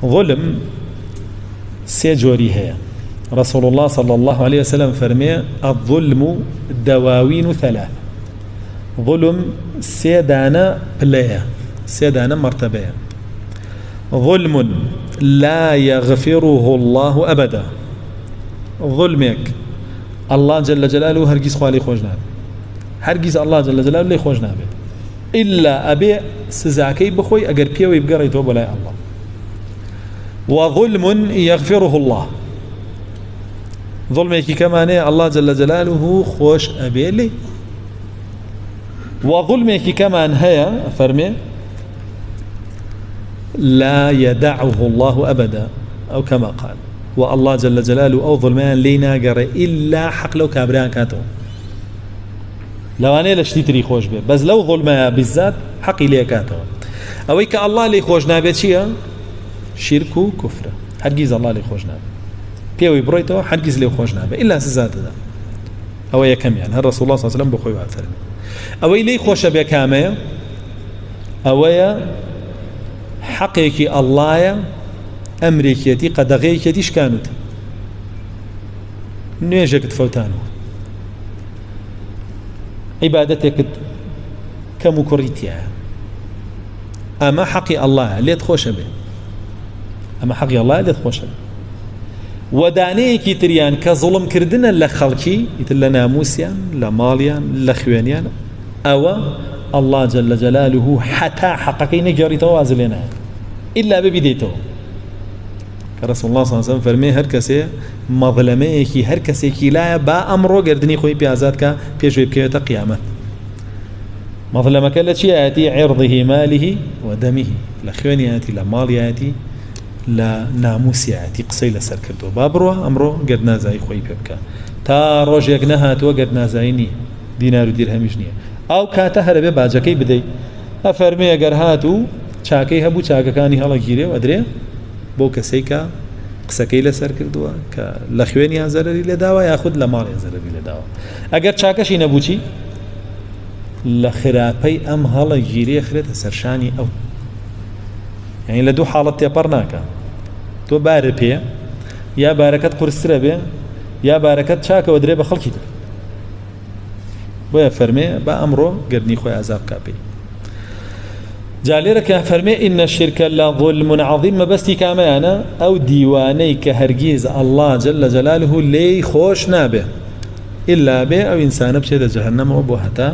ظلم سيجوري هي رسول الله صلى الله عليه وسلم فرمي الظلم دواوين ثلاث. ظلم سيدانا بلايا سيدانا مرتبة. ظلم لا يغفره الله أبدا. ظلمك الله جل جلاله هرگز خوالي خوش نابه، هرگز الله جل جلاله لي خوش نابه إلا أبي سزاكي بخوي أجر بيوي بقري توب ولا الله. وظلم يغفره الله. ظلمك كمان الله جل جلاله خوش أبي لي. وظلمك كمان هيا فرمي لا يدعه الله أبدا أو كما قال. والله جل جلاله أو ظلمان لينا قرأ إلا حق لو كابران كاتو لو أنا لشتي تري خوش به بس لو ظلمها بالذات حقي لي كاتو أويك الله لي خوش نابه شيء شرك وكفر هرگز الله لي خوش نابه بيوي برويتو هرگز لي خوش نابه إلا سزاد ذا أوي كم يعني هل رسول الله صلى الله عليه وسلم بخوي وعثر أوي لي خوش به كامية أوي حقيقي الله أمريكيتي قدغيكيتي شكانوت نيجك تفوتانو عبادتك كمكريتيا أما حقي الله ليت خوش به أما حقي الله ليت خوش به ودانيكي تريان كظلم كردنا لخلقي يتلا ناموسيان لماليان لخوانيان أو الله جل جلاله حتى حققي نجاري توازلنا إلا ببديته رسول الله صلى الله عليه وسلم فرمي هر کسی مظلمه کی هر کسی کی لا با امرو گردنی خوی پیازات کا پیشوی بکیت قیامت مظلمه کله چی آتی عرضه ماله ودمه لخوانی آتی لمال آتی لناموس آتی قصی لسر کردو بابرو امرو گردنا زای خوی بکا تا روز یک نهات و گردنا زاینی دینار و درهمیش نیه او کاته هربه باجکی بدی افرمی اگر هاتو چاکی هبو چاککانی هلا گیره و ادری بو كسيكا قسكي لسر كردوا كلخوينيا زرري لداوا ياخذ لمال زرري لداوا اگر چاكشي نبوچي لخرابي ام هلا جيري خرت سرشاني او يعني لدو حالت يبرناكا تو باربي يا باركت قرسربه يا باركت شاكا ودري بخلقي بو فرمي با امرو قرني خويا عذاب كابي جاليرك فرمي إن الشرك لا ظلم عظيم ما بس كامانا أو ديوانيك هرجيز الله جل جلاله لي خوش نابه إلا به أو إنسان بشيء جهنم وبو حتى